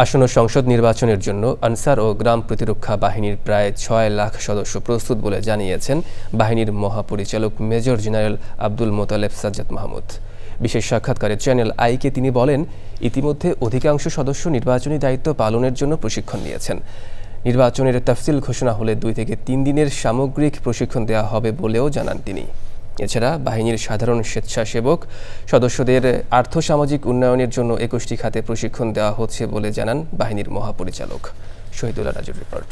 আসন্ন সংসদ নির্বাচনের জন্য আনসার ও গ্রাম প্রতিরক্ষা বাহিনীর প্রায় ৬ লাখ সদস্য প্রস্তুত বলে জানিয়েছেন বাহিনীর মহাপরিচালক মেজর জেনারেল আব্দুল মোতালেব সাজ্জাদ মাহমুদ। বিশেষ সাক্ষাৎকারে চ্যানেল আইকে তিনি বলেন, ইতিমধ্যে অধিকাংশ সদস্য নির্বাচনী দায়িত্ব পালনের জন্য প্রশিক্ষণ নিয়েছেন। নির্বাচনের তফসিল ঘোষণা হলে ২ থেকে ৩ দিনের সামগ্রিক প্রশিক্ষণ দেওয়া হবে বলেও জানান তিনি। এছাড়া বাহিনীর সাধারণ স্বেচ্ছাসেবক সদস্যদের আর্থসামাজিক উন্নয়নের জন্য ২১টি খাতে প্রশিক্ষণ দেওয়া হচ্ছে বলে জানান বাহিনীর মহাপরিচালক। শহীদুল্লাহ রাজুর রিপোর্ট।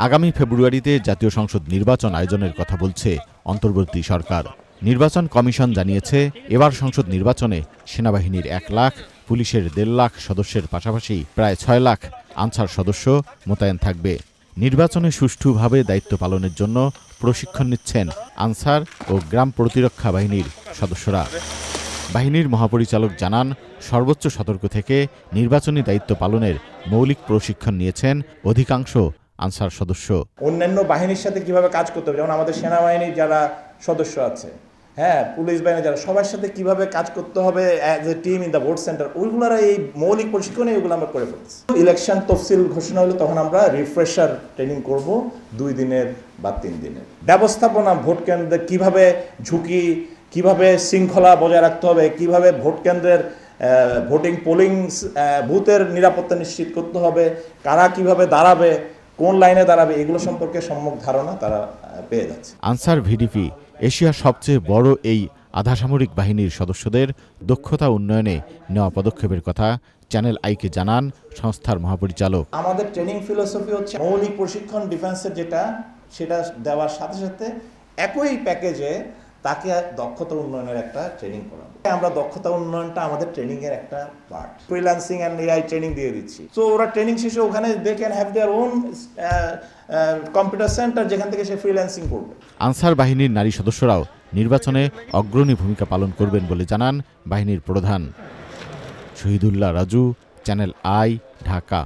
আগামী ফেব্রুয়ারিতে জাতীয় সংসদ নির্বাচন আয়োজনের কথা বলছে অন্তর্বর্তী সরকার। নির্বাচন কমিশন জানিয়েছে, এবার সংসদ নির্বাচনে সেনাবাহিনীর ১ লাখ, পুলিশের ১.৫ লাখ সদস্যের পাশাপাশি প্রায় ৬ লাখ আনসার সদস্য মোতায়েন থাকবে। নির্বাচনে সুষ্ঠুভাবে দায়িত্ব পালনের জন্য প্রশিক্ষণ নিচ্ছেন আনসার ও গ্রাম প্রতিরক্ষা বাহিনীর সদস্যরা। বাহিনীর মহাপরিচালক জানান, সর্বোচ্চ সতর্ক থেকে নির্বাচনী দায়িত্ব পালনের মৌলিক প্রশিক্ষণ নিয়েছেন অধিকাংশ আনসার সদস্য। অন্যান্য বাহিনীর সাথে কিভাবে কাজ করতে হবে, যেমন আমাদের সেনাবাহিনীর যারা সদস্য আছে, পুলিশ বাহিনী যারা, সবার সাথে কিভাবে কাজ করতে হবে as a team in the vote centre, ওইগুলোর এই মৌলিক প্রশিক্ষণে এগুলো আমরা করে ফেলছি। ইলেকশন তফসিল ঘোষণা হলে তখন আমরা রিফ্রেশার ট্রেনিং করব 2 দিনের বা 3 দিনের। ব্যবস্থাপনা, ভোট কেন্দ্রে কিভাবে ঝুঁকি, কিভাবে শৃঙ্খলা বজায় রাখতে হবে, কিভাবে ভোট কেন্দ্রের ভোটিং পোলিং বুথের নিরাপত্তা নিশ্চিত করতে হবে, কারা কিভাবে দাঁড়াবে, কোন লাইনে দাঁড়াবে, এগুলো সম্পর্কে সম্যক ধারণা তারা পেয়ে যাচ্ছে। আনসার ভিডিপি এশিয়ার সবচেয়ে বড় এই আধাসামরিক বাহিনীর সদস্যদের দক্ষতা উন্নয়নে নেওয়া পদক্ষেপের কথা চ্যানেল আইকে জানান সংস্থার মহাপরিচালক। আমাদের ট্রেনিং ফিলোসফি হচ্ছে মৌলিক প্রশিক্ষণ ডিফেন্সের সেটা দেওয়ার সাথে সাথে একই প্যাকেজে তাকে দক্ষতা উন্নয়নের একটা ট্রেনিং করাবো। আমরা দক্ষতা উন্নয়নটা আমাদের ট্রেনিং এর একটা part. Freelancing and AI training দিয়ে দিচ্ছি। তো ওরা ট্রেনিং শেষে ওখানে they can have their own computer centre, যেখান থেকে সে ফ্রিল্যান্সিং করবে। আনসার বাহিনীর নারী সদস্যরাও নির্বাচনে অগ্রণী ভূমিকা পালন করবেন বলে জানান বাহিনীর প্রধান। Shahidullah Raju, channel I, Dhaka.